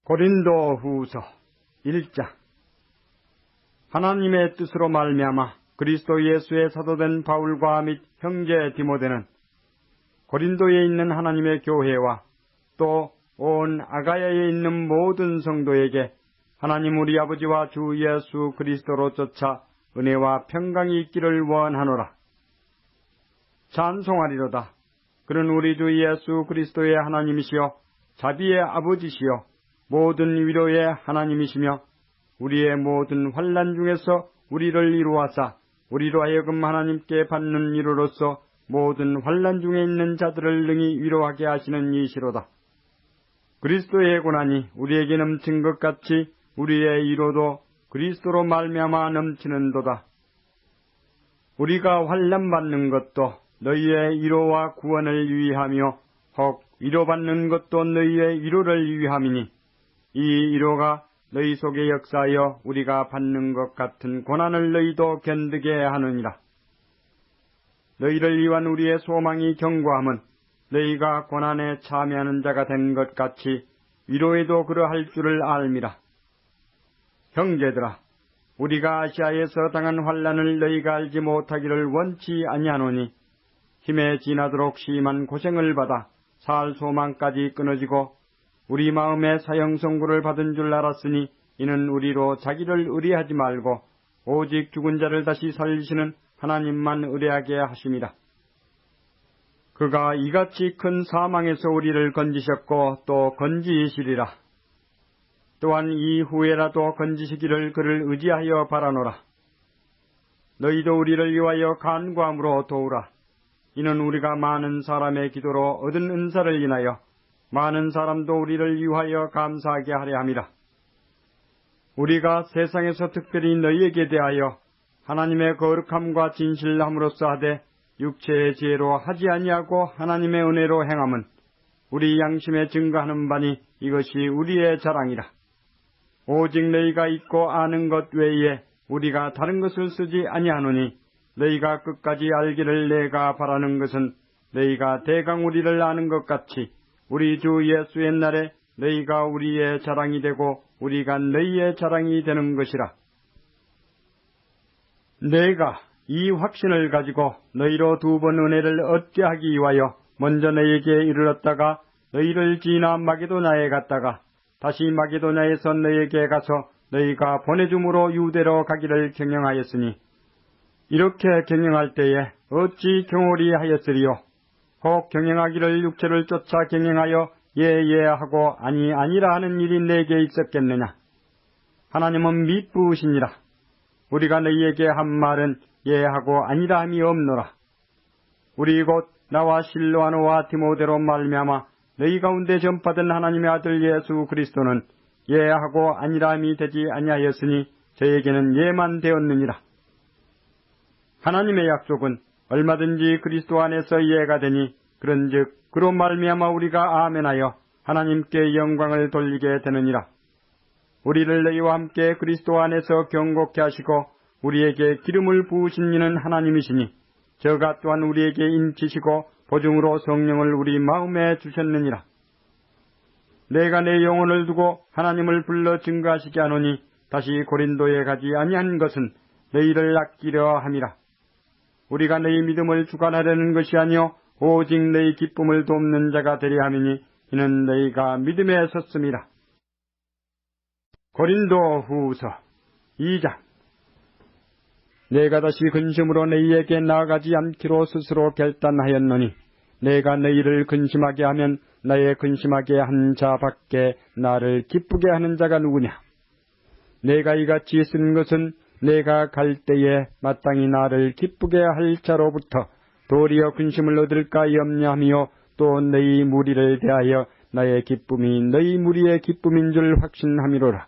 고린도후서 1장. 하나님의 뜻으로 말미암아 그리스도 예수의 사도된 바울과 및 형제 디모데는 고린도에 있는 하나님의 교회와 또 온 아가야에 있는 모든 성도에게 하나님 우리 아버지와 주 예수 그리스도로 쫓아 은혜와 평강이 있기를 원하노라. 찬송하리로다. 그는 우리 주 예수 그리스도의 하나님이시여 자비의 아버지시여 모든 위로의 하나님이시며 우리의 모든 환난 중에서 우리를 이루하사 우리로 하여금 하나님께 받는 위로로서 모든 환난 중에 있는 자들을 능히 위로하게 하시는 이시로다. 그리스도의 고난이 우리에게 넘친 것 같이 우리의 위로도 그리스도로 말미암아 넘치는도다. 우리가 환난 받는 것도 너희의 위로와 구원을 위하며 혹 위로받는 것도 너희의 위로를 위함이니 이 위로가 너희 속에 역사하여 우리가 받는 것 같은 고난을 너희도 견디게 하느니라. 너희를 위한 우리의 소망이 견고함은 너희가 고난에 참여하는 자가 된 것 같이 위로에도 그러할 줄을 알미라. 형제들아, 우리가 아시아에서 당한 환난을 너희가 알지 못하기를 원치 아니하노니 힘에 지나도록 심한 고생을 받아 살 소망까지 끊어지고 우리 마음에 사형선고를 받은 줄 알았으니 이는 우리로 자기를 의뢰하지 말고 오직 죽은 자를 다시 살리시는 하나님만 의뢰하게 하심이라. 그가 이같이 큰 사망에서 우리를 건지셨고 또 건지시리라. 또한 이후에라도 건지시기를 그를 의지하여 바라노라. 너희도 우리를 위하여 간구함으로 도우라. 이는 우리가 많은 사람의 기도로 얻은 은사를 인하여 많은 사람도 우리를 위하여 감사하게 하려 함이라. 우리가 세상에서 특별히 너희에게 대하여 하나님의 거룩함과 진실함으로써 하되 육체의 지혜로 하지 아니하고 하나님의 은혜로 행함은 우리 양심에 증거하는 바니 이것이 우리의 자랑이라. 오직 너희가 있고 아는 것 외에 우리가 다른 것을 쓰지 아니하노니 너희가 끝까지 알기를 내가 바라는 것은 너희가 대강 우리를 아는 것 같이 우리 주 예수의 날에 너희가 우리의 자랑이 되고 우리가 너희의 자랑이 되는 것이라. 내가 이 확신을 가지고 너희로 2번 은혜를 얻게 하기 위하여 먼저 너희에게 이르렀다가 너희를 지나 마게도냐에 갔다가 다시 마게도냐에서 너희에게 가서 너희가 보내줌으로 유대로 가기를 경영하였으니 이렇게 경영할 때에 어찌 경홀히 하였으리요. 혹 경영하기를 육체를 쫓아 경영하여 예하고 아니라 하는 일이 내게 있었겠느냐. 하나님은 미쁘시니라. 우리가 너희에게 한 말은 예하고 아니라 함이 없노라. 우리 곧 나와 실로아노와 디모데로 말미암아 너희 가운데 전파된 하나님의 아들 예수 그리스도는 예하고 아니라 함이 되지 아니하였으니 저에게는 예만 되었느니라. 하나님의 약속은 얼마든지 그리스도 안에서 예가 되니 그런즉 그로 말미암아 우리가 아멘하여 하나님께 영광을 돌리게 되느니라. 우리를 너희와 함께 그리스도 안에서 경고케 하시고 우리에게 기름을 부으신 이는 하나님이시니 저가 또한 우리에게 인치시고 보증으로 성령을 우리 마음에 주셨느니라. 내가 내 영혼을 두고 하나님을 불러 증거하시게 하노니 다시 고린도에 가지 아니한 것은 너희를 아끼려 함이라. 우리가 너희 믿음을 주관하려는 것이 아니요 오직 너희 기쁨을 돕는 자가 되려 함이니 이는 너희가 믿음에 섰음이라. 고린도후서 2장. 내가 다시 근심으로 너희에게 나아가지 않기로 스스로 결단하였노니 내가 너희를 근심하게 하면 나의 근심하게 한 자밖에 나를 기쁘게 하는 자가 누구냐. 내가 이같이 쓴 것은 내가 갈 때에 마땅히 나를 기쁘게 할 자로부터 도리어 근심을 얻을까 염려하며 또 너희 무리를 대하여 나의 기쁨이 너희 무리의 기쁨인 줄 확신함이로라.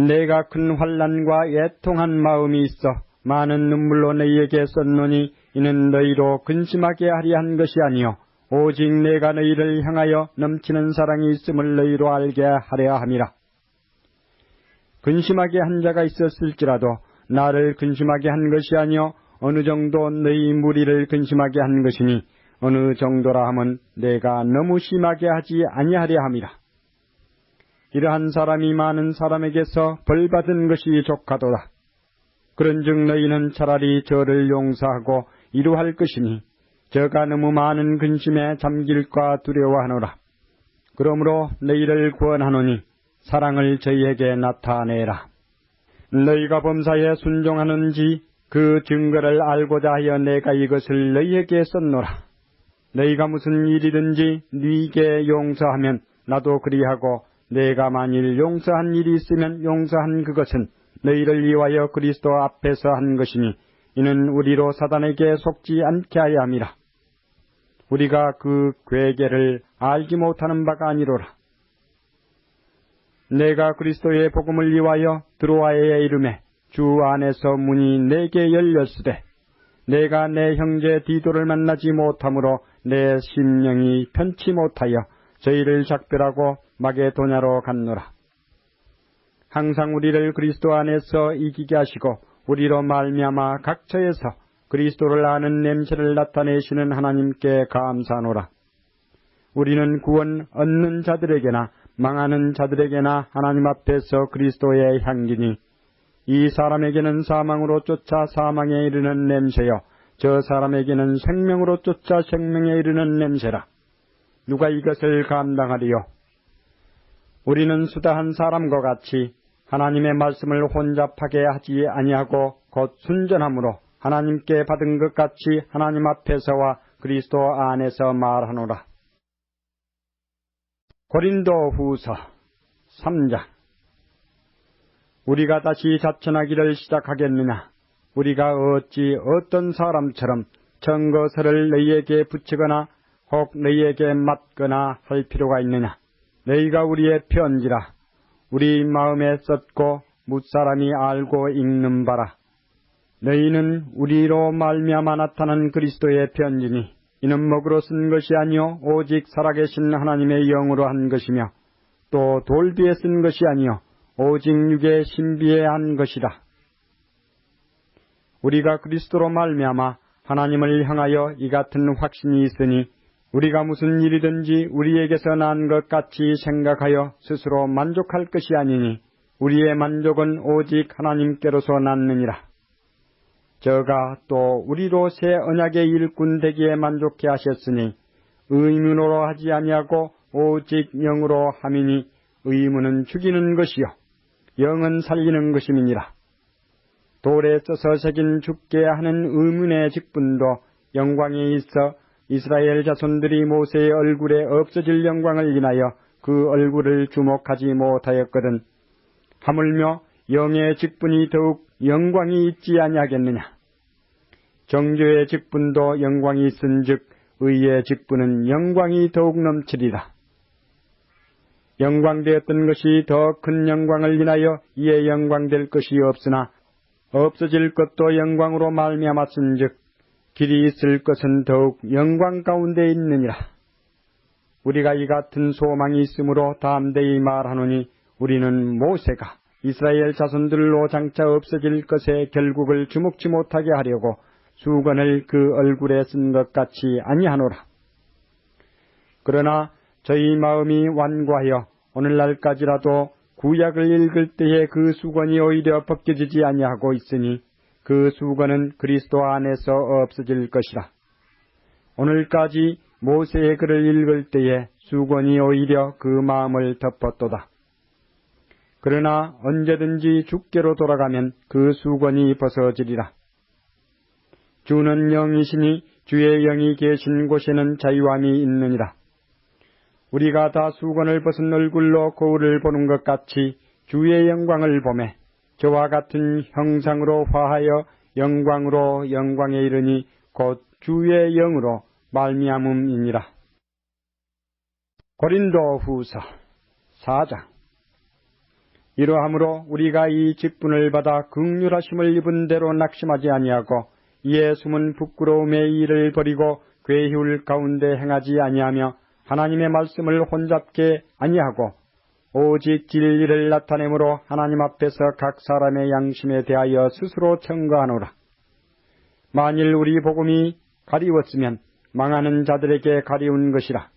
내가 큰 환난과 애통한 마음이 있어 많은 눈물로 너희에게 썼노니 이는 너희로 근심하게 하려 한 것이 아니요 오직 내가 너희를 향하여 넘치는 사랑이 있음을 너희로 알게 하려 함이라. 근심하게 한 자가 있었을지라도 나를 근심하게 한 것이 아니요 어느 정도 너희 무리를 근심하게 한 것이니 어느 정도라 함은 내가 너무 심하게 하지 아니하려 함이라. 이러한 사람이 많은 사람에게서 벌받은 것이 족하도다. 그런즉 너희는 차라리 저를 용서하고 이루할 것이니 저가 너무 많은 근심에 잠길까 두려워하노라. 그러므로 너희를 구원하노니 사랑을 저희에게 나타내라. 너희가 범사에 순종하는지 그 증거를 알고자 하여 내가 이것을 너희에게 썼노라. 너희가 무슨 일이든지 네게 용서하면 나도 그리하고 내가 만일 용서한 일이 있으면 용서한 그것은 너희를 위하여 그리스도 앞에서 한 것이니 이는 우리로 사단에게 속지 않게 하여 함이라. 우리가 그 괴계를 알지 못하는 바가 아니로라. 내가 그리스도의 복음을 위하여 드로아에 이르매 주 안에서 문이 내게 열렸으되 내가 내 형제 디도를 만나지 못하므로 내 심령이 편치 못하여 저희를 작별하고 마게도냐로 갔노라. 항상 우리를 그리스도 안에서 이기게 하시고 우리로 말미암아 각처에서 그리스도를 아는 냄새를 나타내시는 하나님께 감사하노라. 우리는 구원 얻는 자들에게나 망하는 자들에게나 하나님 앞에서 그리스도의 향기니 이 사람에게는 사망으로 쫓아 사망에 이르는 냄새요 저 사람에게는 생명으로 쫓아 생명에 이르는 냄새라. 누가 이것을 감당하리요? 우리는 수다한 사람과 같이 하나님의 말씀을 혼잡하게 하지 아니하고 곧 순전함으로 하나님께 받은 것 같이 하나님 앞에서와 그리스도 안에서 말하노라. 고린도후서 3장. 우리가 다시 자천하기를 시작하겠느냐? 우리가 어찌 어떤 사람처럼 증거서를 너희에게 붙이거나 혹 너희에게 맞거나 할 필요가 있느냐? 너희가 우리의 편지라 우리 마음에 썼고 뭇사람이 알고 읽는 바라. 너희는 우리로 말미암아 나타난 그리스도의 편지니 이는 먹으로 쓴 것이 아니요 오직 살아계신 하나님의 영으로 한 것이며 또 돌비에 쓴 것이 아니요 오직 육의 신비에 한 것이라. 우리가 그리스도로 말미암아 하나님을 향하여 이 같은 확신이 있으니 우리가 무슨 일이든지 우리에게서 난 것 같이 생각하여 스스로 만족할 것이 아니니 우리의 만족은 오직 하나님께로서 났느니라. 저가 또 우리로 새 언약의 일꾼 되기에 만족해 하셨으니 의문으로 하지 아니하고 오직 영으로 함이니 의문은 죽이는 것이요 영은 살리는 것임이니라. 돌에 써서 새긴 죽게 하는 의문의 직분도 영광에 있어 이스라엘 자손들이 모세의 얼굴에 없어질 영광을 인하여 그 얼굴을 주목하지 못하였거든 하물며 영의 직분이 더욱 영광이 있지 아니하겠느냐. 정죄의 직분도 영광이 있은즉 의의 직분은 영광이 더욱 넘치리라. 영광되었던 것이 더 큰 영광을 인하여 이에 영광될 것이 없으나 없어질 것도 영광으로 말미암았은즉 길이 있을 것은 더욱 영광 가운데 있느니라. 우리가 이 같은 소망이 있으므로 담대히 말하노니 우리는 모세가 이스라엘 자손들로 장차 없어질 것의 결국을 주목치 못하게 하려고 수건을 그 얼굴에 쓴 것 같이 아니하노라. 그러나 저희 마음이 완고하여 오늘날까지라도 구약을 읽을 때에 그 수건이 오히려 벗겨지지 아니하고 있으니 그 수건은 그리스도 안에서 없어질 것이라. 오늘까지 모세의 글을 읽을 때에 수건이 오히려 그 마음을 덮었도다. 그러나 언제든지 주께로 돌아가면 그 수건이 벗어지리라. 주는 영이시니 주의 영이 계신 곳에는 자유함이 있느니라. 우리가 다 수건을 벗은 얼굴로 거울을 보는 것 같이 주의 영광을 보매 저와 같은 형상으로 화하여 영광으로 영광에 이르니 곧 주의 영으로 말미암음이니라. 고린도후서 4장. 이러함으로 우리가 이 직분을 받아 긍휼하심을 입은 대로 낙심하지 아니하고 이에 숨은 부끄러움의 일을 버리고 괴휴울 가운데 행하지 아니하며 하나님의 말씀을 혼잡게 아니하고 오직 진리를 나타내므로 하나님 앞에서 각 사람의 양심에 대하여 스스로 청구하노라. 만일 우리 복음이 가리웠으면 망하는 자들에게 가리운 것이라.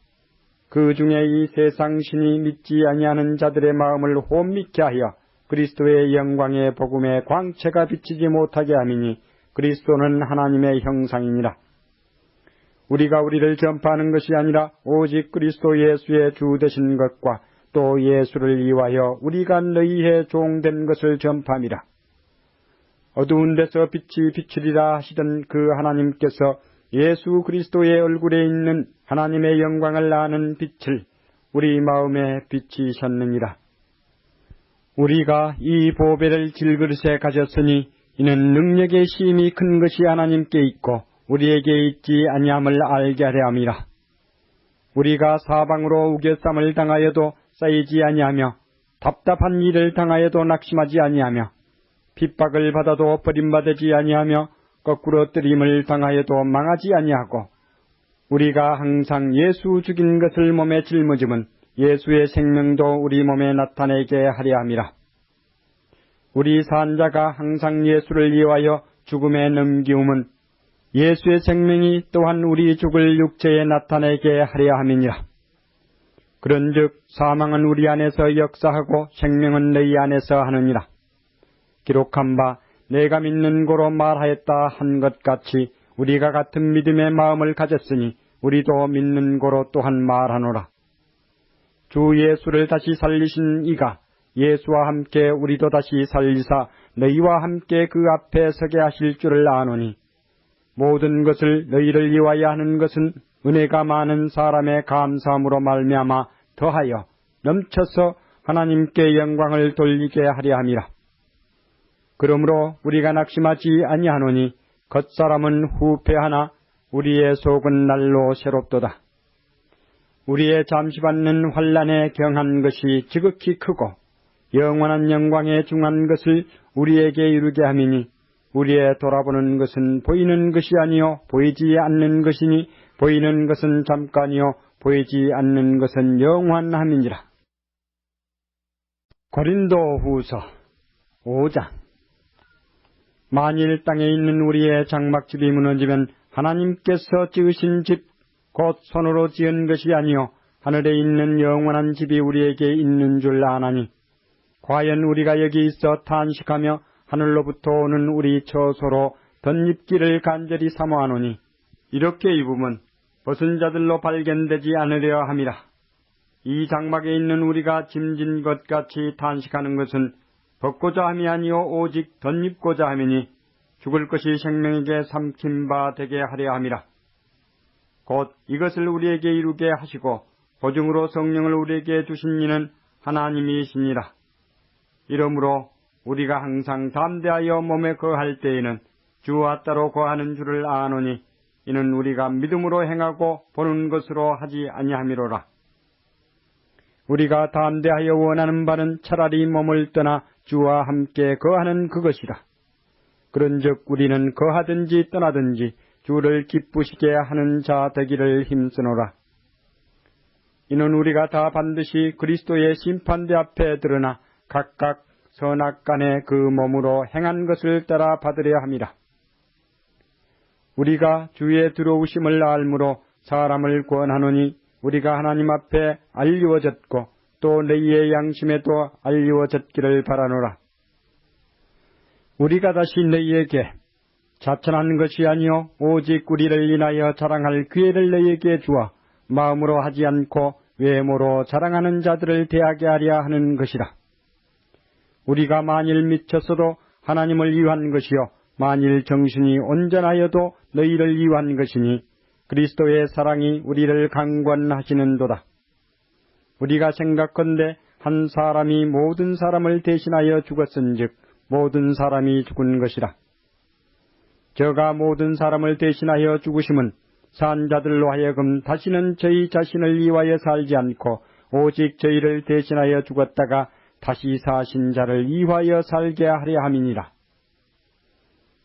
그 중에 이 세상 신이 믿지 아니하는 자들의 마음을 혼미케 하여 그리스도의 영광의 복음의 광채가 비치지 못하게 함이니 그리스도는 하나님의 형상이니라. 우리가 우리를 전파하는 것이 아니라 오직 그리스도 예수의 주 되신 것과 또 예수를 위하여 우리가 너희의 종된 것을 전파함이라. 어두운 데서 빛이 비추리라 하시던 그 하나님께서 예수 그리스도의 얼굴에 있는 하나님의 영광을 아는 빛을 우리 마음에 비치셨느니라. 우리가 이 보배를 질그릇에 가졌으니 이는 능력의 힘이 큰 것이 하나님께 있고 우리에게 있지 아니함을 알게 하려 함이라. 우리가 사방으로 우겨쌈을 당하여도 쌓이지 아니하며 답답한 일을 당하여도 낙심하지 아니하며 핍박을 받아도 버림받지 아니하며 거꾸로 뜨림을 당하여도 망하지 아니하고 우리가 항상 예수 죽인 것을 몸에 짊어짐은 예수의 생명도 우리 몸에 나타내게 하려 함이라. 우리 산자가 항상 예수를 위하여 죽음에 넘기움은 예수의 생명이 또한 우리 죽을 육체에 나타내게 하려 함이니라. 그런즉 사망은 우리 안에서 역사하고 생명은 너희 안에서 하느니라. 기록한 바 내가 믿는 고로 말하였다 한 것 같이 우리가 같은 믿음의 마음을 가졌으니 우리도 믿는 고로 또한 말하노라. 주 예수를 다시 살리신 이가 예수와 함께 우리도 다시 살리사 너희와 함께 그 앞에 서게 하실 줄을 아노니 모든 것을 너희를 위하여 하는 것은 은혜가 많은 사람의 감사함으로 말미암아 더하여 넘쳐서 하나님께 영광을 돌리게 하려 함이라. 그러므로 우리가 낙심하지 아니하노니 겉사람은 후패하나 우리의 속은 날로 새롭도다. 우리의 잠시 받는 환난에 경한 것이 지극히 크고 영원한 영광에 중한 것을 우리에게 이루게 함이니 우리의 돌아보는 것은 보이는 것이 아니요 보이지 않는 것이니 보이는 것은 잠깐이요 보이지 않는 것은 영원함이니라. 고린도후서 5장. 만일 땅에 있는 우리의 장막집이 무너지면 하나님께서 지으신 집 곧 손으로 지은 것이 아니요 하늘에 있는 영원한 집이 우리에게 있는 줄 아나니 과연 우리가 여기 있어 탄식하며 하늘로부터 오는 우리 처소로 덧입기를 간절히 사모하노니 이렇게 입으면 벗은 자들로 발견되지 않으려 함이라. 이 장막에 있는 우리가 짐진 것 같이 탄식하는 것은 벗고자 함이 아니요 오직 덧입고자 함이니 죽을 것이 생명에게 삼킨 바 되게 하려 함이라. 곧 이것을 우리에게 이루게 하시고 보증으로 성령을 우리에게 주신 이는 하나님이시니라. 이러므로 우리가 항상 담대하여 몸에 거할 때에는 주와 따로 거하는 줄을 아노니 이는 우리가 믿음으로 행하고 보는 것으로 하지 아니함이로라. 우리가 담대하여 원하는 바는 차라리 몸을 떠나 주와 함께 거하는 그것이라. 그런즉 우리는 거하든지 떠나든지 주를 기쁘시게 하는 자 되기를 힘쓰노라. 이는 우리가 다 반드시 그리스도의 심판대 앞에 드러나 각각 선악간에 그 몸으로 행한 것을 따라 받으려 함이라. 우리가 주의 들어오심을 알므로 사람을 권하노니 우리가 하나님 앞에 알리워졌고 또 너희의 양심에도 알리워졌기를 바라노라. 우리가 다시 너희에게 자천하는 것이 아니요 오직 우리를 인하여 자랑할 기회를 너희에게 주어 마음으로 하지 않고 외모로 자랑하는 자들을 대하게 하려 하는 것이라. 우리가 만일 미쳤어도 하나님을 위한 것이요 만일 정신이 온전하여도 너희를 위한 것이니 그리스도의 사랑이 우리를 강권하시는도다. 우리가 생각건대 한 사람이 모든 사람을 대신하여 죽었은즉 모든 사람이 죽은 것이라. 저가 모든 사람을 대신하여 죽으심은 산 자들로 하여금 다시는 저희 자신을 위하여 살지 않고 오직 저희를 대신하여 죽었다가 다시 사신 자를 위하여 살게 하려 함이니라.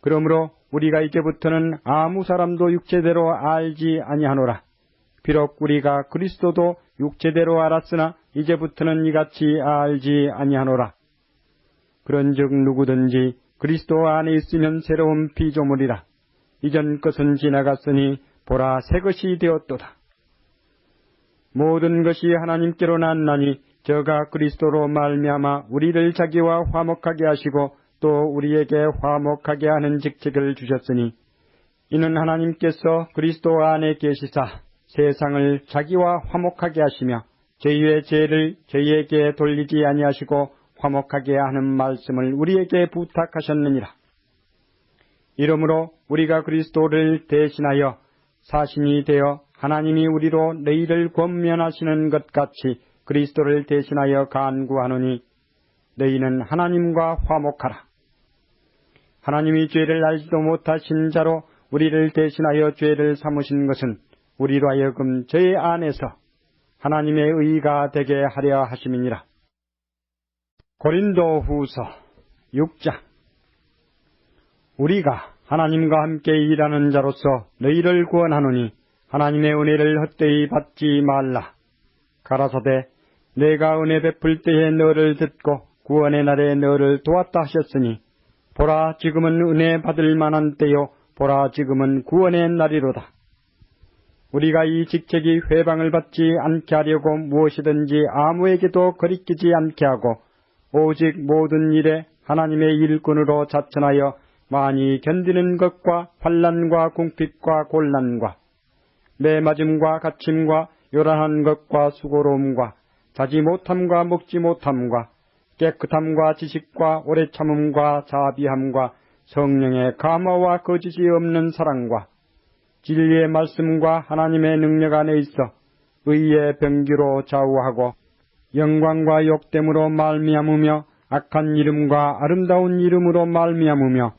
그러므로 우리가 이제부터는 아무 사람도 육체대로 알지 아니하노라. 비록 우리가 그리스도도 육체대로 알았으나 이제부터는 이같이 알지 아니하노라. 그런즉 누구든지 그리스도 안에 있으면 새로운 피조물이라. 이전 것은 지나갔으니 보라 새 것이 되었도다. 모든 것이 하나님께로 났나니 저가 그리스도로 말미암아 우리를 자기와 화목하게 하시고 또 우리에게 화목하게 하는 직책을 주셨으니 이는 하나님께서 그리스도 안에 계시사 세상을 자기와 화목하게 하시며 저희의 죄를 저희에게 돌리지 아니하시고 화목하게 하는 말씀을 우리에게 부탁하셨느니라. 이러므로 우리가 그리스도를 대신하여 사신이 되어 하나님이 우리로 너희를 권면하시는 것 같이 그리스도를 대신하여 간구하노니 너희는 하나님과 화목하라. 하나님이 죄를 알지도 못하신 자로 우리를 대신하여 죄를 삼으신 것은 우리로 하여금 저희 안에서 하나님의 의가 되게 하려 하심이니라. 고린도 후서 6장. 우리가 하나님과 함께 일하는 자로서 너희를 구원하노니 하나님의 은혜를 헛되이 받지 말라. 가라사대 내가 은혜 베풀 때에 너를 듣고 구원의 날에 너를 도왔다 하셨으니 보라 지금은 은혜 받을 만한 때요 보라 지금은 구원의 날이로다. 우리가 이 직책이 회방을 받지 않게 하려고 무엇이든지 아무에게도 거리끼지 않게 하고 오직 모든 일에 하나님의 일꾼으로 자천하여 많이 견디는 것과 환난과 궁핍과 곤란과 매맞음과 갇힘과 요란한 것과 수고로움과 자지 못함과 먹지 못함과 깨끗함과 지식과 오래 참음과 자비함과 성령의 감화와 거짓이 없는 사랑과 진리의 말씀과 하나님의 능력 안에 있어 의의 병기로 좌우하고 영광과 욕됨으로 말미암으며 악한 이름과 아름다운 이름으로 말미암으며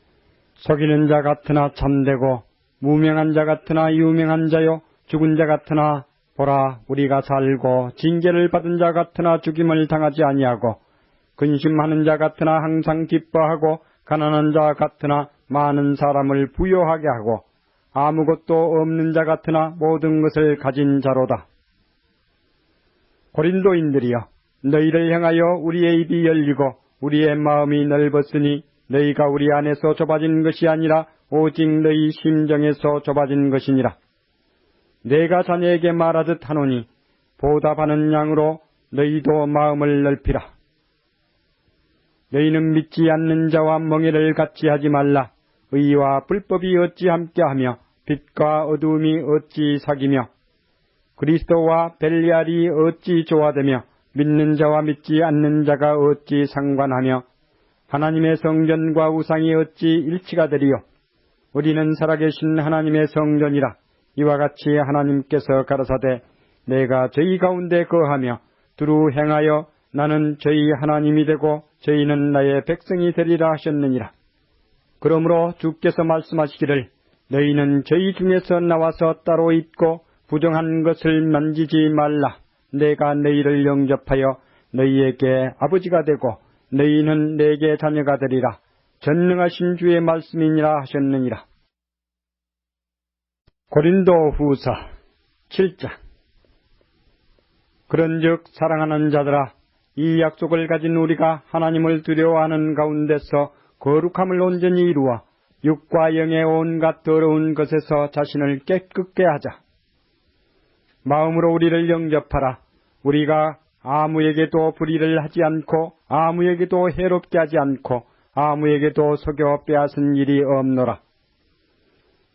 속이는 자 같으나 참되고 무명한 자 같으나 유명한 자요 죽은 자 같으나 보라 우리가 살고 징계를 받은 자 같으나 죽임을 당하지 아니하고 근심하는 자 같으나 항상 기뻐하고 가난한 자 같으나 많은 사람을 부요하게 하고 아무것도 없는 자 같으나 모든 것을 가진 자로다. 고린도인들이여 너희를 향하여 우리의 입이 열리고 우리의 마음이 넓었으니 너희가 우리 안에서 좁아진 것이 아니라 오직 너희 심정에서 좁아진 것이니라. 내가 자네에게 말하듯 하노니 보답하는 양으로 너희도 마음을 넓히라. 너희는 믿지 않는 자와 멍에를 같이 하지 말라. 의와 불법이 어찌 함께하며 빛과 어두움이 어찌 사귀며 그리스도와 벨리알이 어찌 조화되며 믿는 자와 믿지 않는 자가 어찌 상관하며 하나님의 성전과 우상이 어찌 일치가 되리요. 우리는 살아계신 하나님의 성전이라. 이와 같이 하나님께서 가라사대 내가 저희 가운데 거하며 두루 행하여 나는 저희 하나님이 되고 저희는 나의 백성이 되리라 하셨느니라. 그러므로 주께서 말씀하시기를 너희는 저희 중에서 나와서 따로 있고 부정한 것을 만지지 말라. 내가 너희를 영접하여 너희에게 아버지가 되고 너희는 내게 자녀가 되리라. 전능하신 주의 말씀이니라 하셨느니라. 고린도 후서 7장. 그런즉 사랑하는 자들아 이 약속을 가진 우리가 하나님을 두려워하는 가운데서 거룩함을 온전히 이루어 육과 영의 온갖 더러운 것에서 자신을 깨끗게 하자. 마음으로 우리를 영접하라. 우리가 아무에게도 불의를 하지 않고 아무에게도 해롭게 하지 않고 아무에게도 속여 빼앗은 일이 없노라.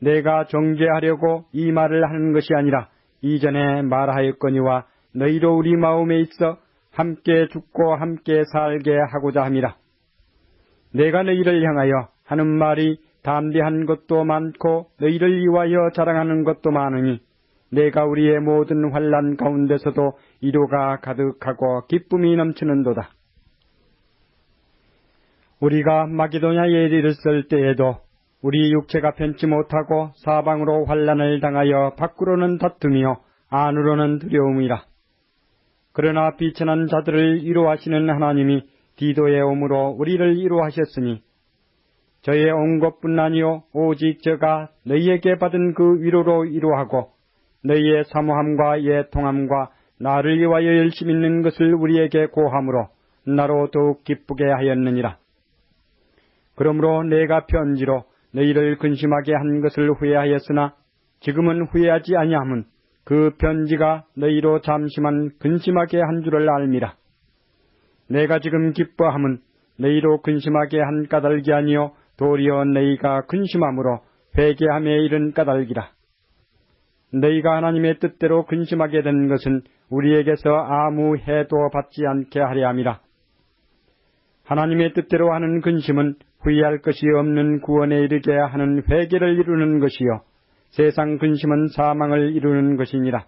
내가 정죄하려고 이 말을 하는 것이 아니라 이전에 말하였거니와 너희로 우리 마음에 있어 함께 죽고 함께 살게 하고자 함이라. 내가 너희를 향하여 하는 말이 담대한 것도 많고 너희를 위하여 자랑하는 것도 많으니 내가 우리의 모든 환난 가운데서도 위로가 가득하고 기쁨이 넘치는도다. 우리가 마게도냐에 이르렀을 때에도 우리 육체가 편치 못하고 사방으로 환난을 당하여 밖으로는 다툼이요 안으로는 두려움이라. 그러나 비천한 자들을 위로하시는 하나님이 디도의 오므로 우리를 위로하셨으니 저의 온 것뿐 아니요 오직 저가 너희에게 받은 그 위로로 위로하고 너희의 사모함과 애통함과 나를 위하여 열심히 있는 것을 우리에게 고함으로 나로 더욱 기쁘게 하였느니라. 그러므로 내가 편지로 너희를 근심하게 한 것을 후회하였으나 지금은 후회하지 아니함은 그 편지가 너희로 잠시만 근심하게 한 줄을 알미라. 내가 지금 기뻐함은 너희로 근심하게 한 까닭이 아니요 도리어 너희가 근심함으로 회개함에 이른 까닭이라. 너희가 하나님의 뜻대로 근심하게 된 것은 우리에게서 아무 해도 받지 않게 하려 함이라. 하나님의 뜻대로 하는 근심은 후회할 것이 없는 구원에 이르게 하는 회개를 이루는 것이요 세상 근심은 사망을 이루는 것이니라.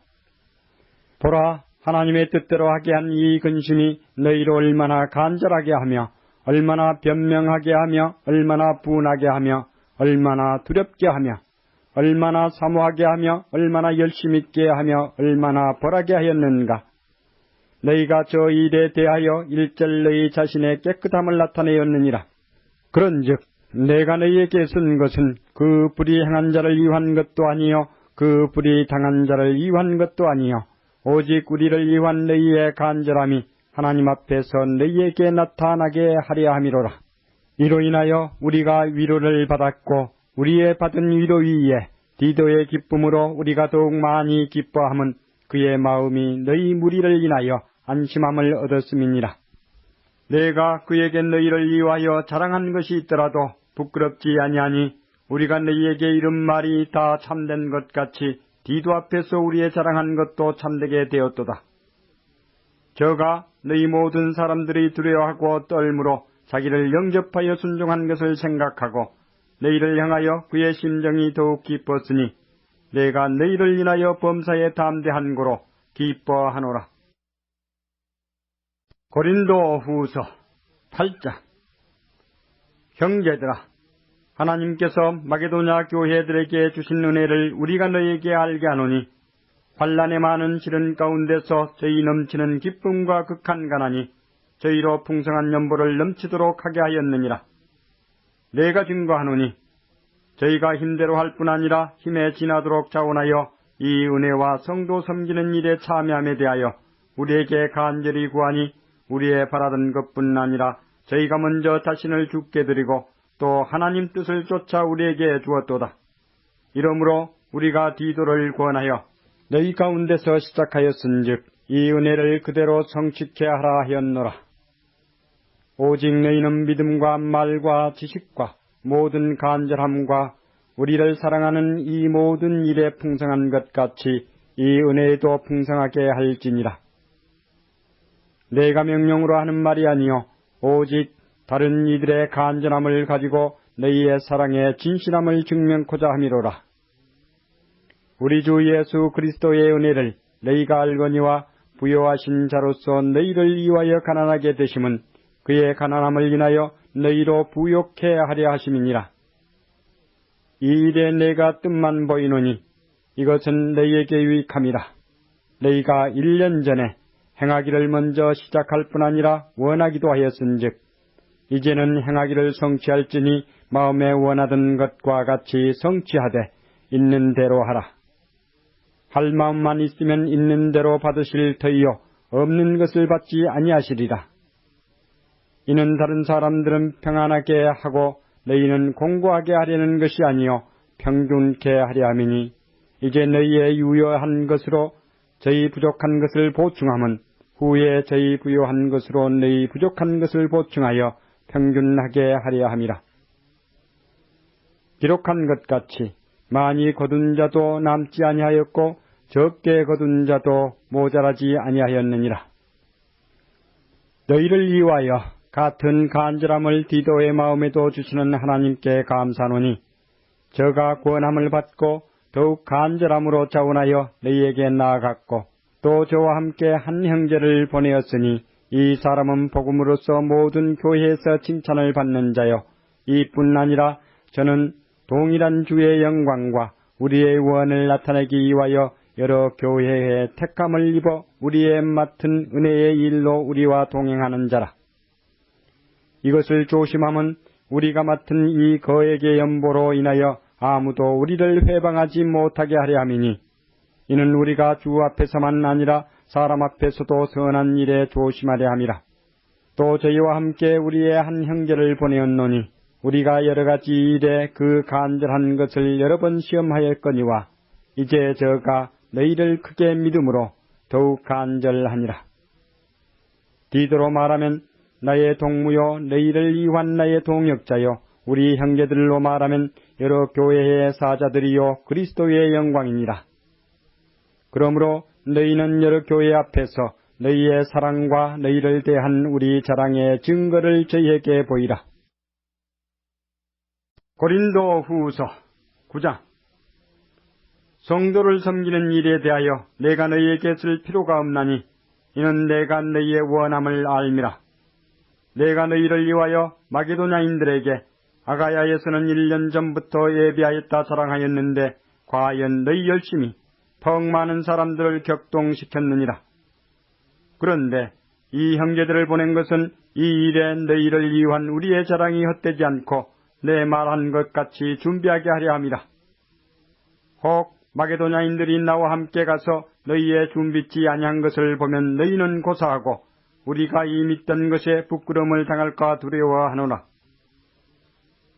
보라, 하나님의 뜻대로 하게 한 이 근심이 너희로 얼마나 간절하게 하며 얼마나 변명하게 하며 얼마나 분하게 하며 얼마나 두렵게 하며 얼마나 사모하게 하며 얼마나 열심 있게 하며 얼마나 벌하게 하였는가. 너희가 저 일에 대하여 일절 너희 자신의 깨끗함을 나타내었느니라. 그런즉 내가 너희에게 쓴 것은 그 불의 행한 자를 위한 것도 아니요 그 불의 당한 자를 위한 것도 아니요 오직 우리를 위한 너희의 간절함이 하나님 앞에서 너희에게 나타나게 하려 함이로라. 이로 인하여 우리가 위로를 받았고 우리의 받은 위로 위에 디도의 기쁨으로 우리가 더욱 많이 기뻐함은 그의 마음이 너희 무리를 인하여 안심함을 얻었음이니라. 내가 그에게 너희를 위하여 자랑한 것이 있더라도 부끄럽지 아니하니 우리가 너희에게 이른 말이 다 참된 것 같이 디도 앞에서 우리의 자랑한 것도 참되게 되었도다. 저가 너희 모든 사람들이 두려워하고 떨므로 자기를 영접하여 순종한 것을 생각하고 너희를 향하여 그의 심정이 더욱 기뻤으니 내가 너희를 인하여 범사에 담대한 고로 기뻐하노라. 고린도 후서 8장. 형제들아, 하나님께서 마게도냐 교회들에게 주신 은혜를 우리가 너희에게 알게 하노니 환난의 많은 시련 가운데서 저희 넘치는 기쁨과 극한 가난이 저희로 풍성한 연보를 넘치도록 하게 하였느니라. 내가 증거하노니 저희가 힘대로 할 뿐 아니라 힘에 지나도록 자원하여 이 은혜와 성도 섬기는 일에 참여함에 대하여 우리에게 간절히 구하니 우리의 바라던 것뿐 아니라 저희가 먼저 자신을 주께 드리고 또 하나님 뜻을 쫓아 우리에게 주었도다. 이러므로 우리가 디도를 권하여 너희 가운데서 시작하였은즉 이 은혜를 그대로 성취케 하라 하였노라. 오직 너희는 믿음과 말과 지식과 모든 간절함과 우리를 사랑하는 이 모든 일에 풍성한 것 같이 이 은혜에도 풍성하게 할지니라. 내가 명령으로 하는 말이 아니요 오직 다른 이들의 간절함을 가지고 너희의 사랑의 진실함을 증명코자 함이로라. 우리 주 예수 그리스도의 은혜를 너희가 알거니와 부요하신 자로서 너희를 위하여 가난하게 되심은 그의 가난함을 인하여 너희로 부욕해 하려 하심이니라. 이 일에 내가 뜻만 보이노니 이것은 너희에게 유익함이라. 너희가 1년 전에 행하기를 먼저 시작할 뿐 아니라 원하기도 하였은즉 이제는 행하기를 성취할지니 마음에 원하던 것과 같이 성취하되 있는 대로 하라. 할 마음만 있으면 있는 대로 받으실 터이요 없는 것을 받지 아니하시리라. 이는 다른 사람들은 평안하게 하고 너희는 공고하게 하려는 것이 아니요 평균케 하려 함이니 이제 너희의 유효한 것으로 저희 부족한 것을 보충함은 후에 저희 부요한 것으로 너희 부족한 것을 보충하여 평균하게 하려 함이라. 기록한 것 같이 많이 거둔 자도 남지 아니하였고 적게 거둔 자도 모자라지 아니하였느니라. 너희를 위하여 같은 간절함을 디도의 마음에도 주시는 하나님께 감사하노니 저가 권함을 받고 더욱 간절함으로 자원하여 너희에게 나아갔고 또 저와 함께 한 형제를 보내었으니 이 사람은 복음으로서 모든 교회에서 칭찬을 받는 자요 이뿐 아니라 저는 동일한 주의 영광과 우리의 원을 나타내기 위하여 여러 교회에 택함을 입어 우리의 맡은 은혜의 일로 우리와 동행하는 자라. 이것을 조심함은 우리가 맡은 이 거액의 연보로 인하여 아무도 우리를 회방하지 못하게 하려 함이니 이는 우리가 주 앞에서만 아니라 사람 앞에서도 선한 일에 조심하려 함이라. 또 저희와 함께 우리의 한 형제를 보내었노니 우리가 여러 가지 일에 그 간절한 것을 여러 번 시험하였거니와 이제 저가 너희를 크게 믿음으로 더욱 간절하니라. 디도로 말하면 나의 동무요 너희를 이완 나의 동역자요 우리 형제들로 말하면 여러 교회의 사자들이요 그리스도의 영광이니라. 그러므로 너희는 여러 교회 앞에서 너희의 사랑과 너희를 대한 우리 자랑의 증거를 저희에게 보이라. 고린도 후서 9장. 성도를 섬기는 일에 대하여 내가 너희에게 쓸 필요가 없나니 이는 내가 너희의 원함을 알미라. 내가 너희를 위하여 마게도냐인들에게 아가야에서는 1년 전부터 예비하였다 자랑하였는데 과연 너희 열심히 퍽 많은 사람들을 격동시켰느니라. 그런데 이 형제들을 보낸 것은 이 일에 너희를 위한 우리의 자랑이 헛되지 않고 내 말한 것 같이 준비하게 하려 함이라. 혹 마게도냐인들이 나와 함께 가서 너희의 준비치 아니한 것을 보면 너희는 고사하고 우리가 이 믿던 것에 부끄러움을 당할까 두려워하노라.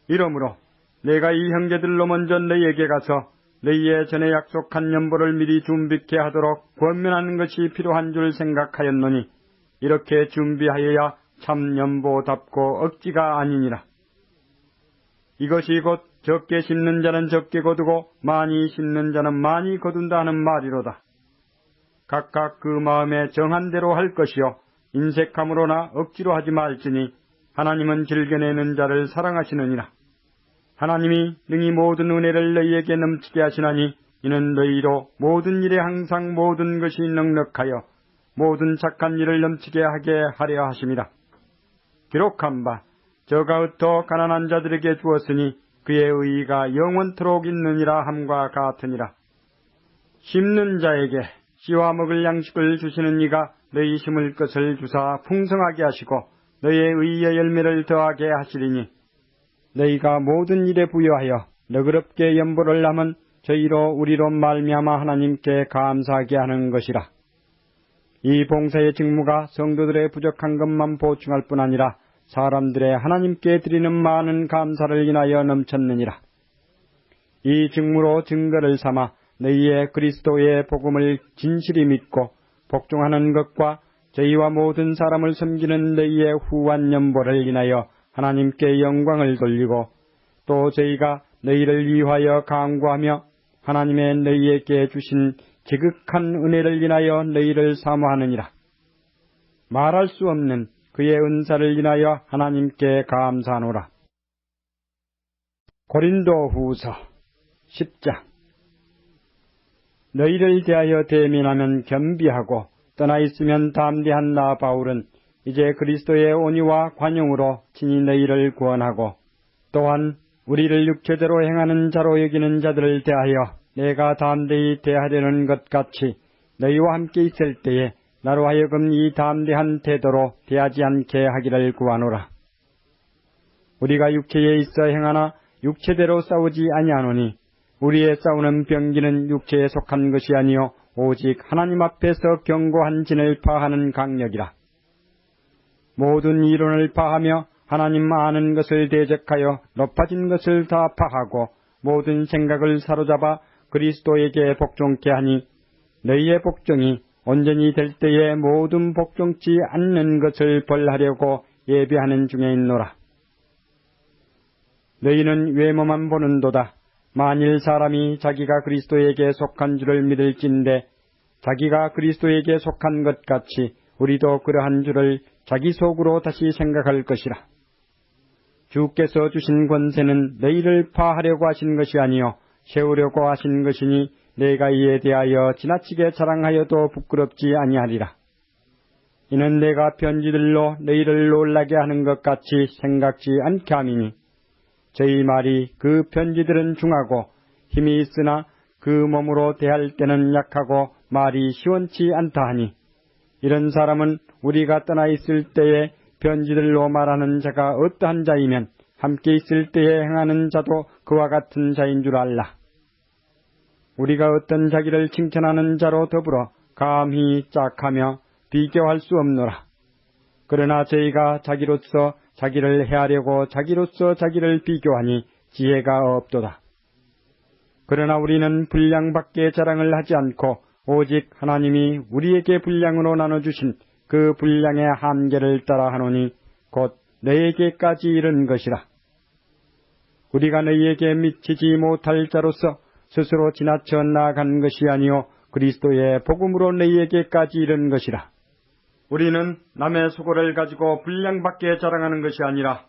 이러므로 내가 이 형제들로 먼저 너희에게 가서 너희의 전에 약속한 연보를 미리 준비케 하도록 권면하는 것이 필요한 줄 생각하였노니 이렇게 준비하여야 참 연보답고 억지가 아니니라. 이것이 곧 적게 심는 자는 적게 거두고 많이 심는 자는 많이 거둔다 하는 말이로다. 각각 그 마음에 정한 대로 할 것이요 인색함으로나 억지로 하지 말지니 하나님은 즐겨내는 자를 사랑하시느니라. 하나님이 능히 모든 은혜를 너희에게 넘치게 하시나니 이는 너희로 모든 일에 항상 모든 것이 넉넉하여 모든 착한 일을 넘치게 하게 하려 하심이라. 기록한 바 저가 흩어 가난한 자들에게 주었으니 그의 의의가 영원토록 있느니라 함과 같으니라. 심는 자에게 씨와 먹을 양식을 주시는 이가 너희 심을 것을 주사 풍성하게 하시고 너희의 의의 열매를 더하게 하시리니 너희가 모든 일에 부여하여 너그럽게 연보를 하면 저희로 우리로 말미암아 하나님께 감사하게 하는 것이라. 이 봉사의 직무가 성도들의 부족한 것만 보충할 뿐 아니라 사람들의 하나님께 드리는 많은 감사를 인하여 넘쳤느니라. 이 직무로 증거를 삼아 너희의 그리스도의 복음을 진실히 믿고 복종하는 것과 저희와 모든 사람을 섬기는 너희의 후한 연보를 인하여 하나님께 영광을 돌리고 또 저희가 너희를 위하여 간구하며 하나님의 너희에게 주신 지극한 은혜를 인하여 너희를 사모하느니라. 말할 수 없는 그의 은사를 인하여 하나님께 감사하노라. 고린도 후서 10장. 너희를 대하여 대면하면 겸비하고 떠나 있으면 담대한 나 바울은 이제 그리스도의 온유와 관용으로 친히 너희를 구원하고 또한 우리를 육체대로 행하는 자로 여기는 자들을 대하여 내가 담대히 대하려는 것 같이 너희와 함께 있을 때에 나로 하여금 이 담대한 태도로 대하지 않게 하기를 구하노라. 우리가 육체에 있어 행하나 육체대로 싸우지 아니하노니 우리의 싸우는 병기는 육체에 속한 것이 아니요 오직 하나님 앞에서 견고한 진을 파하는 강력이라. 모든 이론을 파하며 하나님 아는 것을 대적하여 높아진 것을 다 파하고 모든 생각을 사로잡아 그리스도에게 복종케 하니 너희의 복종이 온전히 될 때에 모든 복종치 않는 것을 벌하려고 예비하는 중에 있노라. 너희는 외모만 보는도다. 만일 사람이 자기가 그리스도에게 속한 줄을 믿을진데 자기가 그리스도에게 속한 것 같이 우리도 그러한 줄을 자기 속으로 다시 생각할 것이라. 주께서 주신 권세는 너희를 파하려고 하신 것이 아니요 세우려고 하신 것이니 내가 이에 대하여 지나치게 자랑하여도 부끄럽지 아니하리라. 이는 내가 편지들로 너희를 놀라게 하는 것 같이 생각지 않게 함이니 저희 말이 그 편지들은 중하고 힘이 있으나 그 몸으로 대할 때는 약하고 말이 시원치 않다 하니 이런 사람은 우리가 떠나 있을 때에 편지들로 말하는 자가 어떠한 자이면 함께 있을 때에 행하는 자도 그와 같은 자인 줄 알라. 우리가 어떤 자기를 칭찬하는 자로 더불어 감히 짝하며 비교할 수 없노라. 그러나 저희가 자기로서 자기를 해하려고 자기로서 자기를 비교하니 지혜가 없도다. 그러나 우리는 분량밖에 자랑을 하지 않고 오직 하나님이 우리에게 분량으로 나눠주신 그 분량의 한계를 따라 하노니 곧 너희에게까지 이른 것이라. 우리가 너희에게 미치지 못할 자로서 스스로 지나쳐 나아간 것이 아니요 그리스도의 복음으로 너희에게까지 이른 것이라. 우리는 남의 수고를 가지고 분량밖에 자랑하는 것이 아니라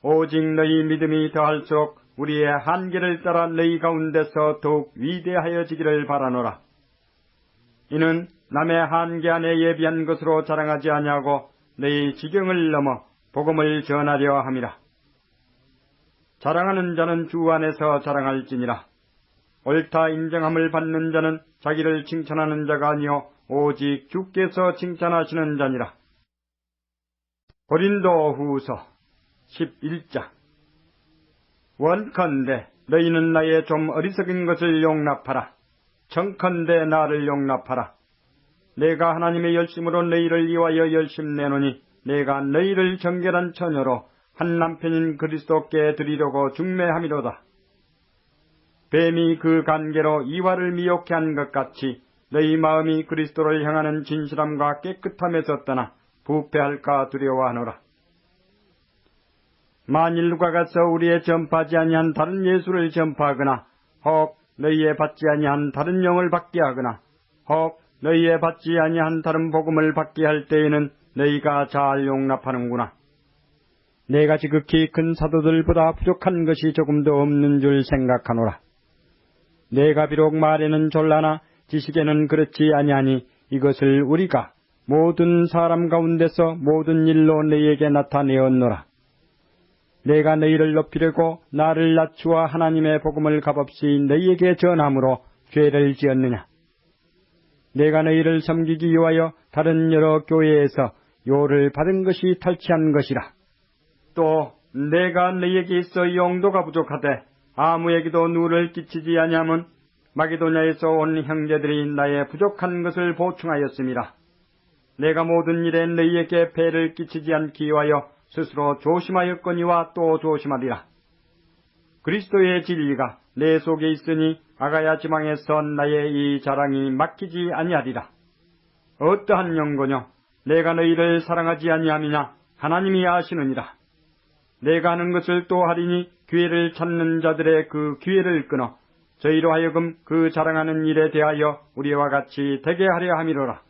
오직 너희 믿음이 더할수록 우리의 한계를 따라 너희 가운데서 더욱 위대하여지기를 바라노라. 이는 남의 한계 안에 예비한 것으로 자랑하지 아니하고 너희 지경을 넘어 복음을 전하려 함이라. 자랑하는 자는 주 안에서 자랑할지니라. 옳다 인정함을 받는 자는 자기를 칭찬하는 자가 아니요 오직 주께서 칭찬하시는 자니라. 고린도후서 11장. 원컨대 너희는 나의 좀 어리석은 것을 용납하라. 청컨대 나를 용납하라. 내가 하나님의 열심으로 너희를 위하여 열심내노니 내가 너희를 정결한 처녀로 한 남편인 그리스도께 드리려고 중매함이로다. 뱀이 그 관계로 이와를 미혹해 한 것 같이 너희 마음이 그리스도를 향하는 진실함과 깨끗함에서 떠나 부패할까 두려워하노라. 만일 누가 가서 우리의 전파하지 아니한 다른 예수를 전파하거나 혹 너희의 받지 아니한 다른 영을 받게 하거나 혹 너희의 받지 아니한 다른 복음을 받게 할 때에는 너희가 잘 용납하는구나. 내가 지극히 큰 사도들보다 부족한 것이 조금도 없는 줄 생각하노라. 내가 비록 말에는 졸라나 지식에는 그렇지 아니하니 이것을 우리가 모든 사람 가운데서 모든 일로 너희에게 나타내었노라. 내가 너희를 높이려고 나를 낮추어 하나님의 복음을 값없이 너희에게 전함으로 죄를 지었느냐. 내가 너희를 섬기기 위하여 다른 여러 교회에서 요를 받은 것이 탈취한 것이라. 또 내가 너희에게 있어 용도가 부족하되 아무에게도 누를 끼치지 아니함은 마게도냐에서 온 형제들이 나의 부족한 것을 보충하였음이라. 내가 모든 일에 너희에게 폐를 끼치지 않기 위하여 스스로 조심하였거니와 또 조심하리라. 그리스도의 진리가 내 속에 있으니 아가야 지방에서 나의 이 자랑이 막히지 아니하리라. 어떠한 연고뇨? 내가 너희를 사랑하지 아니함이냐? 하나님이 아시느니라. 내가 하는 것을 또 하리니 기회를 찾는 자들의 그 기회를 끊어 저희로 하여금 그 자랑하는 일에 대하여 우리와 같이 되게 하려 함이로라.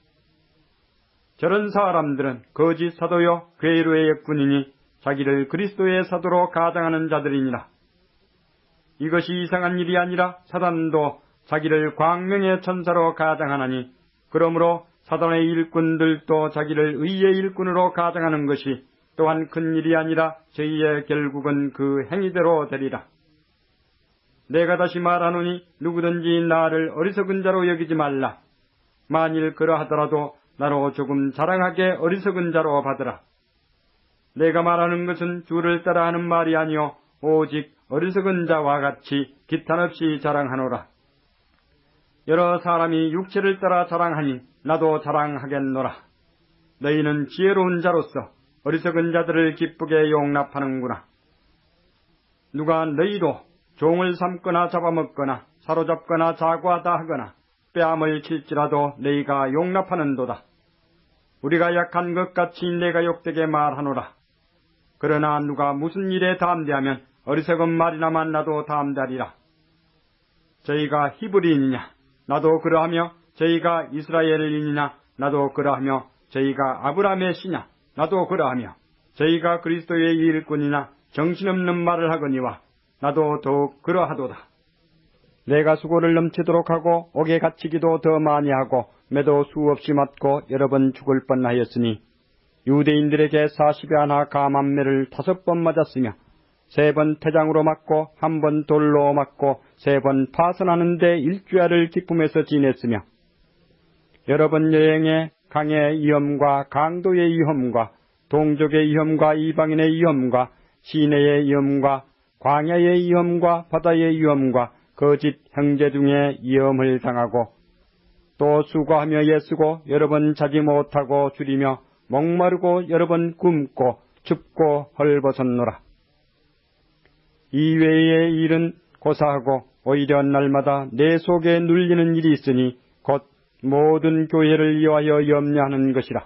저런 사람들은 거짓 사도요 괴로의 역군이니 자기를 그리스도의 사도로 가장하는 자들이니라. 이것이 이상한 일이 아니라 사단도 자기를 광명의 천사로 가장하나니 그러므로 사단의 일꾼들도 자기를 의의 일꾼으로 가장하는 것이 또한 큰 일이 아니라 저희의 결국은 그 행위대로 되리라. 내가 다시 말하노니 누구든지 나를 어리석은 자로 여기지 말라. 만일 그러하더라도 나로 조금 자랑하게 어리석은 자로 받으라. 내가 말하는 것은 주를 따라 하는 말이 아니요 오직 어리석은 자와 같이 기탄 없이 자랑하노라. 여러 사람이 육체를 따라 자랑하니 나도 자랑하겠노라. 너희는 지혜로운 자로서 어리석은 자들을 기쁘게 용납하는구나. 누가 너희로 종을 삼거나 잡아먹거나 사로잡거나 자고하다 하거나 뺨을 칠지라도 너희가 용납하는도다. 우리가 약한 것 같이 내가 욕되게 말하노라. 그러나 누가 무슨 일에 담대하면 어리석은 말이나만 나도 담대하리라. 저희가 히브리인이냐? 나도 그러하며 저희가 이스라엘인이냐? 나도 그러하며 저희가 아브라함의 씨냐? 나도 그러하며 저희가 그리스도의 일꾼이나 정신없는 말을 하거니와 나도 더욱 그러하도다. 내가 수고를 넘치도록 하고 옥에 갇히기도 더 많이 하고 매도 수없이 맞고 여러 번 죽을 뻔하였으니 유대인들에게 40에 하나 감한 매를 5번 맞았으며 3번 태장으로 맞고 1번 돌로 맞고 3번 파선하는데 일주야를 기쁨에서 지냈으며 여러 번 여행에 강의 위험과 강도의 위험과 동족의 위험과 이방인의 위험과 시내의 위험과 광야의 위험과 바다의 위험과 거짓 형제 중에 위험을 당하고 또 수고하며 애쓰고 여러 번 자지 못하고 줄이며 목마르고 여러 번 굶고 춥고 헐벗었노라. 이외의 일은 고사하고 오히려 날마다 내 속에 눌리는 일이 있으니 곧 모든 교회를 위하여 염려하는 것이라.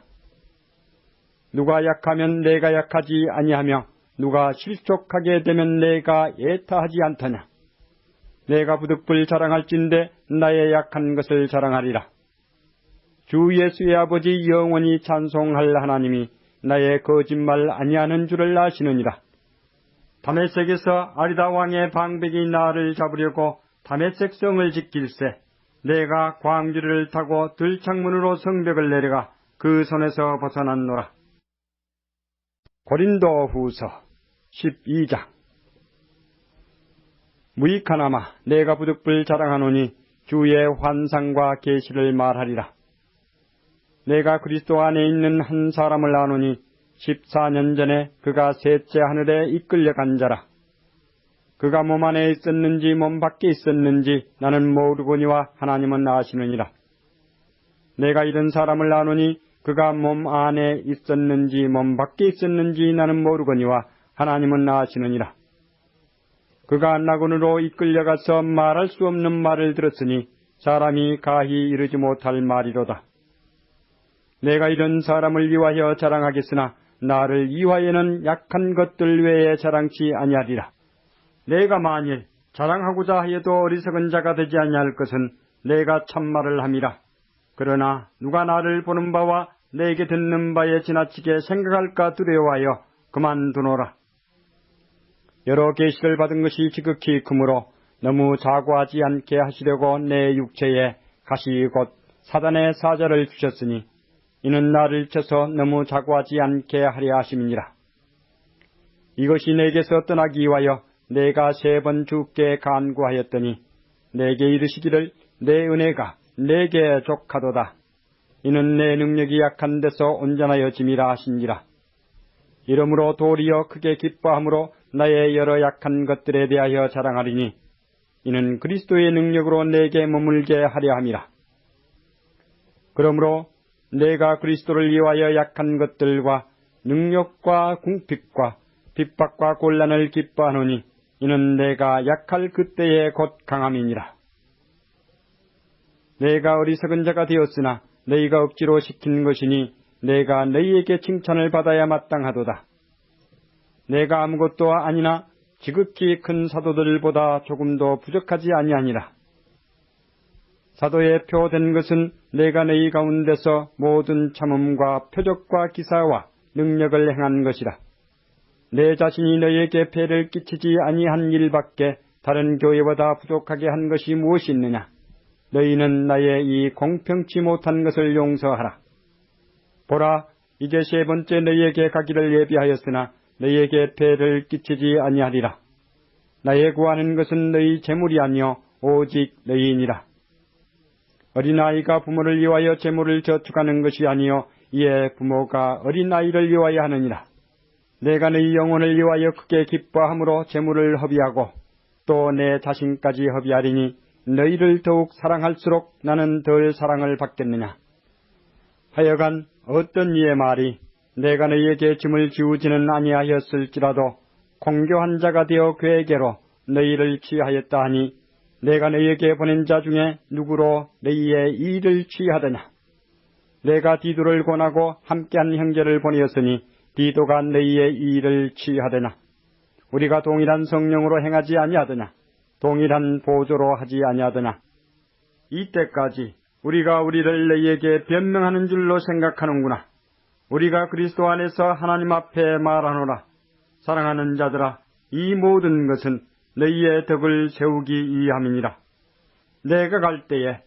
누가 약하면 내가 약하지 아니하며 누가 실족하게 되면 내가 애타하지 않더냐. 내가 부득불 자랑할진대 나의 약한 것을 자랑하리라. 주 예수의 아버지 영원히 찬송할 하나님이 나의 거짓말 아니하는 줄을 아시느니라. 다메섹에서 아리다 왕의 방백이 나를 잡으려고 다메섹 성을 지킬세 내가 광주리를 타고 들창문으로 성벽을 내려가 그 손에서 벗어났노라. 고린도 후서 12장. 무익하나마 내가 부득불 자랑하노니 주의 환상과 계시를 말하리라. 내가 그리스도 안에 있는 한 사람을 아노니 14년 전에 그가 셋째 하늘에 이끌려간 자라. 그가 몸 안에 있었는지 몸 밖에 있었는지 나는 모르거니와 하나님은 아시느니라. 내가 이런 사람을 아노니 그가 몸 안에 있었는지 몸 밖에 있었는지 나는 모르거니와 하나님은 아시느니라. 그가 나군으로 이끌려가서 말할 수 없는 말을 들었으니 사람이 가히 이르지 못할 말이로다. 내가 이런 사람을 위하여 자랑하겠으나 나를 위하여는 약한 것들 외에 자랑치 아니하리라. 내가 만일 자랑하고자 하여도 어리석은 자가 되지 아니할 것은 내가 참말을 함이라. 그러나 누가 나를 보는 바와 내게 듣는 바에 지나치게 생각할까 두려워하여 그만두노라. 여러 계시를 받은 것이 지극히 크므로 너무 자고하지 않게 하시려고 내 육체에 가시 곧 사단의 사자를 주셨으니 이는 나를 쳐서 너무 자고하지 않게 하려 하심이니라. 이것이 내게서 떠나기 위하여 내가 3번 주께 간구하였더니 내게 이르시기를 내 은혜가 내게 족하도다. 이는 내 능력이 약한 데서 온전하여짐이라 하신지라. 이러므로 도리어 크게 기뻐함으로 나의 여러 약한 것들에 대하여 자랑하리니 이는 그리스도의 능력으로 내게 머물게 하려 함이라. 그러므로 내가 그리스도를 위하여 약한 것들과 능력과 궁핍과 핍박과 곤란을 기뻐하노니 이는 내가 약할 그때에 곧 강함이니라. 내가 어리석은 자가 되었으나 너희가 억지로 시킨 것이니 내가 너희에게 칭찬을 받아야 마땅하도다. 내가 아무것도 아니나 지극히 큰 사도들보다 조금도 부족하지 아니하니라. 사도의 표된 것은 내가 너희 가운데서 모든 참음과 표적과 기사와 능력을 행한 것이라. 내 자신이 너희에게 폐를 끼치지 아니한 일밖에 다른 교회보다 부족하게 한 것이 무엇이 있느냐. 너희는 나의 이 공평치 못한 것을 용서하라. 보라, 이제 3번째 너희에게 가기를 예비하였으나 너희에게 폐를 끼치지 아니하리라. 나의 구하는 것은 너희 재물이 아니요 오직 너희이니라. 어린아이가 부모를 위하여 재물을 저축하는 것이 아니요 이에 부모가 어린아이를 위하여 하느니라. 내가 너희 영혼을 위하여 크게 기뻐함으로 재물을 허비하고 또 내 자신까지 허비하리니 너희를 더욱 사랑할수록 나는 덜 사랑을 받겠느냐. 하여간 어떤 이의 말이 내가 너희에게 짐을 지우지는 아니하였을지라도 공교한 자가 되어 괴계로 너희를 취하였다 하니 내가 너희에게 보낸 자 중에 누구로 너희의 일을 취하더냐. 내가 디도를 권하고 함께한 형제를 보내었으니 디도가 너희의 일을 취하더냐. 우리가 동일한 성령으로 행하지 아니하더냐. 동일한 보조로 하지 아니하더냐. 이때까지 우리가 우리를 너희에게 변명하는 줄로 생각하는구나. 우리가 그리스도 안에서 하나님 앞에 말하노라. 사랑하는 자들아, 이 모든 것은 너희의 덕을 세우기 위함이니라. 내가 갈 때에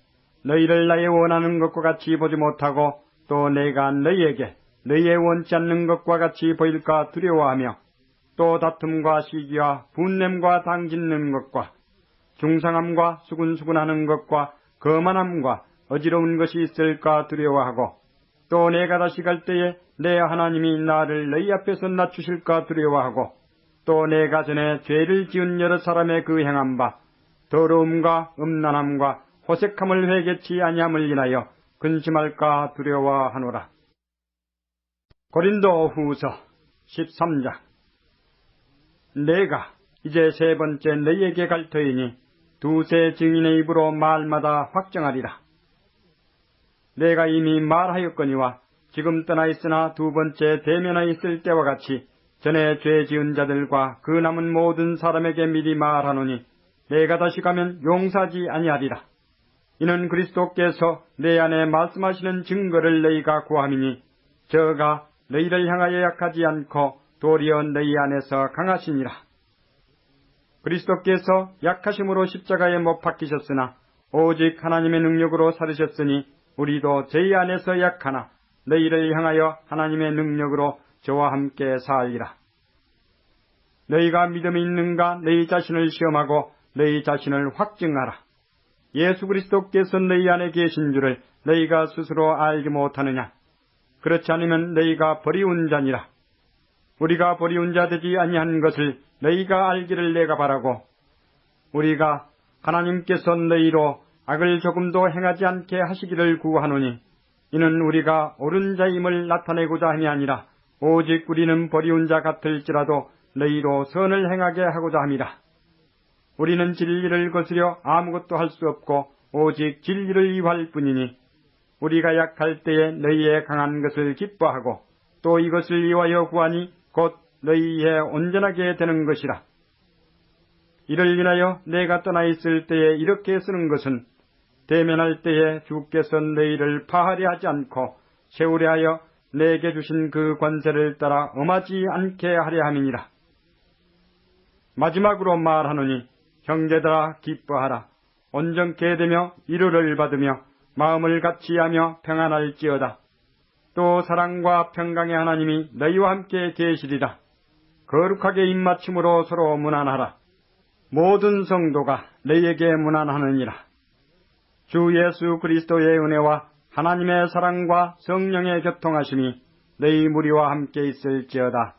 너희를 나의 원하는 것과 같이 보지 못하고 또 내가 너희에게 너희의 원치 않는 것과 같이 보일까 두려워하며 또 다툼과 시기와 분냄과 당짓는 것과 중상함과 수군수군하는 것과 거만함과 어지러운 것이 있을까 두려워하고 또 내가 다시 갈 때에 내 하나님이 나를 너희 앞에서 낮추실까 두려워하고 또 내가 전에 죄를 지은 여러 사람의 그 행한 바 더러움과 음란함과 호색함을 회개치 아니함을 인하여 근심할까 두려워하노라. 고린도 후서 13장. 내가 이제 3번째 너희에게 갈 터이니 두세 증인의 입으로 말마다 확정하리라. 내가 이미 말하였거니와 지금 떠나 있으나 두 번째 대면에 있을 때와 같이 전에 죄 지은 자들과 그 남은 모든 사람에게 미리 말하노니 내가 다시 가면 용서하지 아니하리라. 이는 그리스도께서 내 안에 말씀하시는 증거를 너희가 구함이니 저가 너희를 향하여 약하지 않고 도리어 너희 안에서 강하시니라. 그리스도께서 약하심으로 십자가에 못 박히셨으나 오직 하나님의 능력으로 살으셨으니 우리도 저희 안에서 약하나 너희를 향하여 하나님의 능력으로 저와 함께 살리라. 너희가 믿음이 있는가 너희 자신을 시험하고 너희 자신을 확증하라. 예수 그리스도께서 너희 안에 계신 줄을 너희가 스스로 알지 못하느냐? 그렇지 않으면 너희가 버리운 자니라. 우리가 버리운 자 되지 아니한 것을 너희가 알기를 내가 바라고 우리가 하나님께서 너희로 악을 조금도 행하지 않게 하시기를 구하노니 이는 우리가 옳은 자임을 나타내고자 함이 아니라 오직 우리는 버리운 자 같을지라도 너희로 선을 행하게 하고자 함이라. 우리는 진리를 거스려 아무것도 할 수 없고 오직 진리를 이유할 뿐이니 우리가 약할 때에 너희의 강한 것을 기뻐하고 또 이것을 이유하여 구하니 곧 너희의 온전하게 되는 것이라. 이를 인하여 내가 떠나 있을 때에 이렇게 쓰는 것은 대면할 때에 주께서 너희를 파하려 하지 않고 세우려 하여 내게 주신 그 권세를 따라 엄하지 않게 하려 함이니라. 마지막으로 말하노니 형제들아 기뻐하라. 온전케 되며 위로를 받으며 마음을 같이하며 평안할지어다. 또 사랑과 평강의 하나님이 너희와 함께 계시리라. 거룩하게 입맞춤으로 서로 문안하라. 모든 성도가 너희에게 문안하느니라. 주 예수 그리스도의 은혜와 하나님의 사랑과 성령의 교통하심이 너희 무리와 함께 있을지어다.